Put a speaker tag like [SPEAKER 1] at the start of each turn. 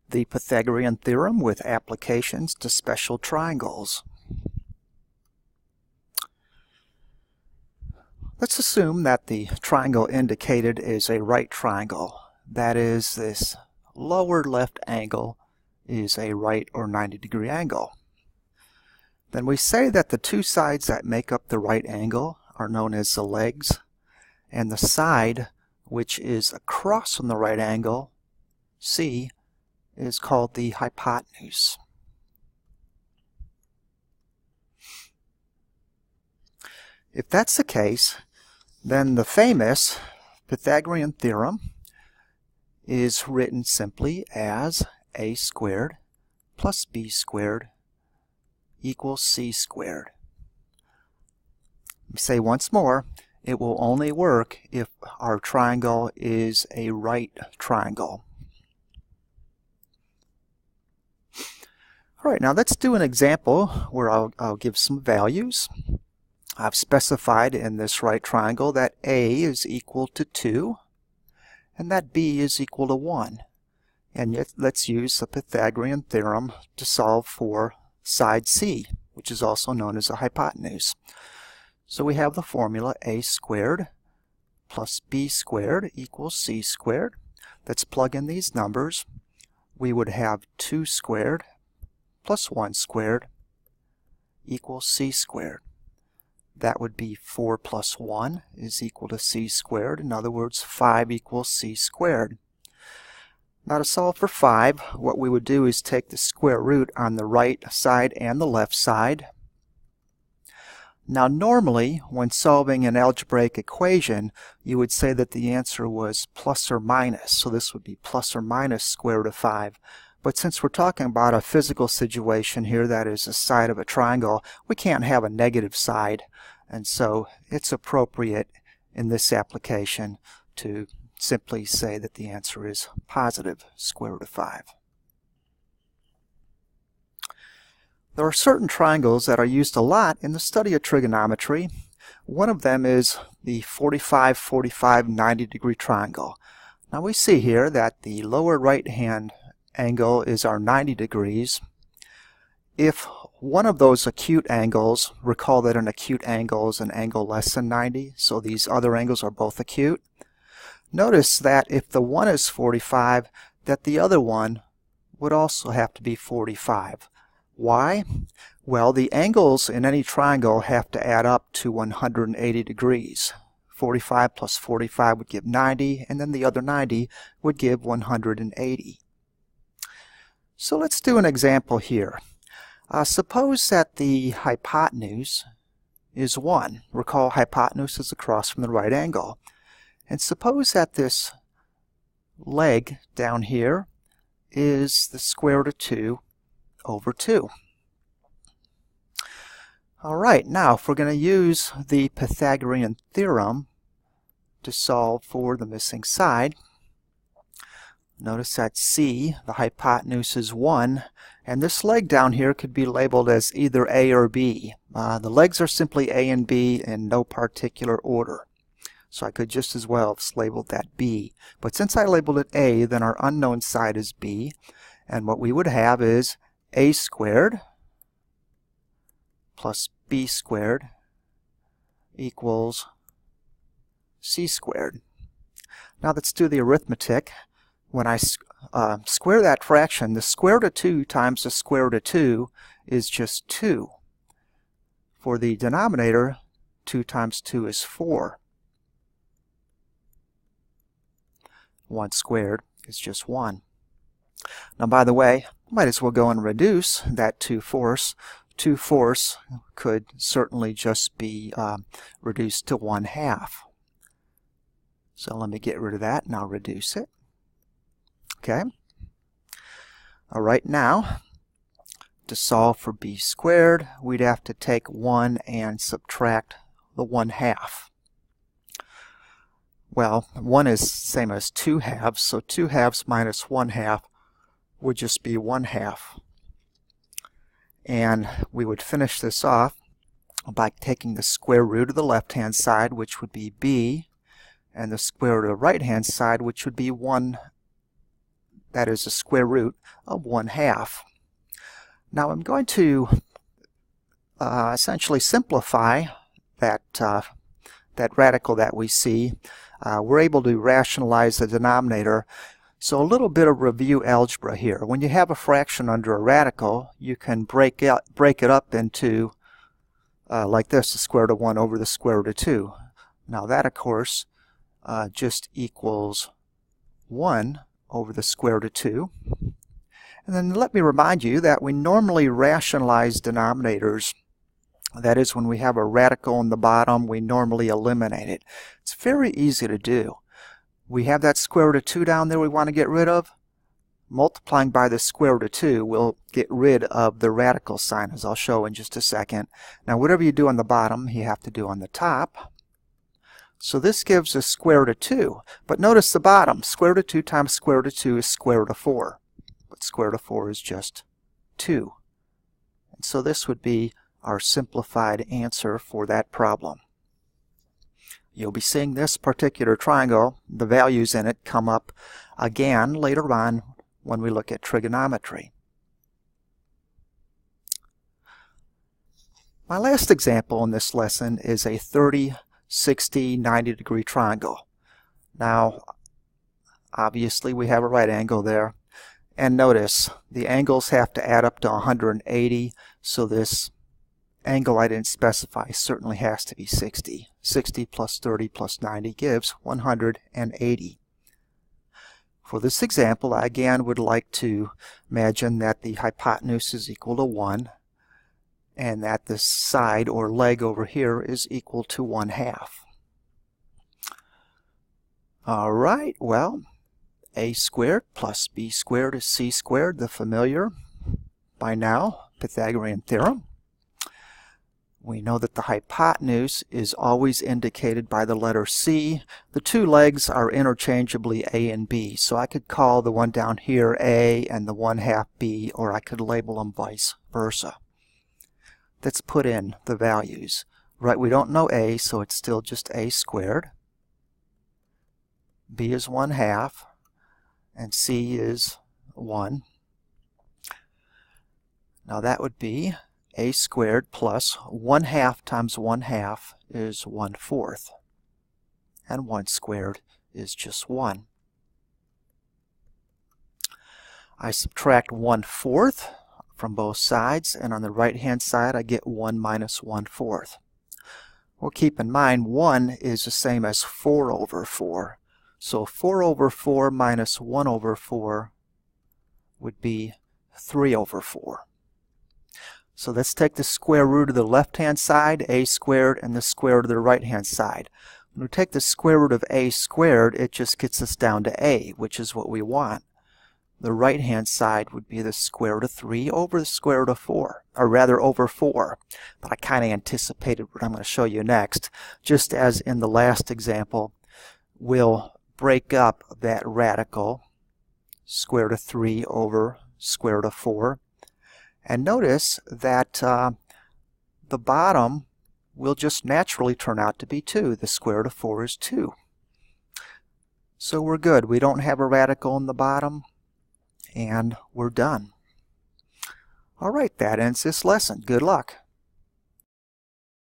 [SPEAKER 1] the Pythagorean theorem with applications to special triangles. Let's assume that the triangle indicated is a right triangle. That is, this lower left angle is a right or 90-degree angle. Then we say that the two sides that make up the right angle are known as the legs, and the side which is across from the right angle, C, is called the hypotenuse. If that's the case, then the famous Pythagorean theorem is written simply as a squared plus b squared equals c squared. Let me say once more, it will only work if our triangle is a right triangle. All right, now let's do an example where I'll give some values. I've specified in this right triangle that A is equal to 2 and that B is equal to 1. And yet let's use the Pythagorean theorem to solve for side C, which is also known as a hypotenuse. So we have the formula a squared plus b squared equals c squared. Let's plug in these numbers. We would have 2 squared plus 1 squared equals c squared. That would be 4 plus 1 is equal to c squared. In other words, 5 equals c squared. Now to solve for 5, what we would do is take the square root on the right side and the left side. Now normally, when solving an algebraic equation, you would say that the answer was plus or minus. So this would be plus or minus square root of 5. But since we're talking about a physical situation here, that is the side of a triangle, we can't have a negative side. And so it's appropriate in this application to simply say that the answer is positive square root of 5. There are certain triangles that are used a lot in the study of trigonometry. One of them is the 45-45 90-degree triangle. Now we see here that the lower right-hand angle is our 90 degrees. If one of those acute angles, recall that an acute angle is an angle less than 90, so these other angles are both acute. Notice that if the one is 45, that the other one would also have to be 45. Why? Well, the angles in any triangle have to add up to 180 degrees. 45 plus 45 would give 90, and then the other 90 would give 180. So let's do an example here. Suppose that the hypotenuse is 1. Recall, hypotenuse is across from the right angle. And suppose that this leg down here is the square root of 2 over 2. All right, now if we're going to use the Pythagorean theorem to solve for the missing side, notice that C, the hypotenuse, is 1, and this leg down here could be labeled as either A or B. The legs are simply A and B in no particular order. So I could just as well have labeled that B. But since I labeled it A, then our unknown side is B. And what we would have is A squared plus B squared equals C squared. Now let's do the arithmetic. When I square that fraction, the square root of 2 times the square root of 2 is just 2. For the denominator, 2 times 2 is 4. 1 squared is just 1. Now, by the way, might as well go and reduce that 2 fourths. 2 fourths could certainly just be reduced to 1/2. So let me get rid of that and I'll reduce it. Okay. All right, now to solve for b squared, we'd have to take 1 and subtract the 1/2. Well, 1 is same as 2 halves, so 2 halves minus 1/2 would just be 1/2. And we would finish this off by taking the square root of the left-hand side, which would be b, and the square root of the right-hand side, which would be 1 that is the square root of 1/2. Now I'm going to essentially simplify that, that radical that we see. We're able to rationalize the denominator. So a little bit of review algebra here. When you have a fraction under a radical, you can break it up into like this, the square root of 1 over the square root of 2. Now that, of course, just equals 1 over the square root of 2. And then let me remind you that we normally rationalize denominators. That is, when we have a radical in the bottom, we normally eliminate it. It's very easy to do. We have that square root of 2 down there we want to get rid of. Multiplying by the square root of 2 will get rid of the radical sign, as I'll show in just a second. Now whatever you do on the bottom, you have to do on the top. So this gives us square root of 2. But notice the bottom. Square root of 2 times square root of 2 is square root of 4. But square root of 4 is just 2. And so this would be our simplified answer for that problem. You'll be seeing this particular triangle, the values in it, come up again later on when we look at trigonometry. My last example in this lesson is a 30, 60, 90 degree triangle. Now, obviously we have a right angle there. And notice, the angles have to add up to 180, so this angle I didn't specify certainly has to be 60. 60 plus 30 plus 90 gives 180. For this example, I again would like to imagine that the hypotenuse is equal to 1 and that the side or leg over here is equal to 1/2. All right, well, a squared plus b squared is c squared, the familiar by now Pythagorean theorem. We know that the hypotenuse is always indicated by the letter C. The two legs are interchangeably A and B, so I could call the one down here A and the 1/2 B, or I could label them vice versa. Let's put in the values. Right, we don't know A, so it's still just A squared. B is 1/2, and C is 1. Now that would be A squared plus 1/2 times 1/2 is 1/4. And 1 squared is just 1. I subtract 1/4 from both sides, and on the right hand side I get 1 minus 1/4. Well, keep in mind 1 is the same as 4 over 4. So 4 over 4 minus 1 over 4 would be 3 over 4. So let's take the square root of the left-hand side, a squared, and the square root of the right-hand side. When we take the square root of a squared, it just gets us down to a, which is what we want. The right-hand side would be the square root of 3 over the square root of 4, or rather over 4. But I kind of anticipated what I'm going to show you next. Just as in the last example, we'll break up that radical, square root of 3 over square root of 4. And notice that the bottom will just naturally turn out to be 2. The square root of 4 is 2. So we're good. We don't have a radical in the bottom, and we're done. All right, that ends this lesson. Good luck.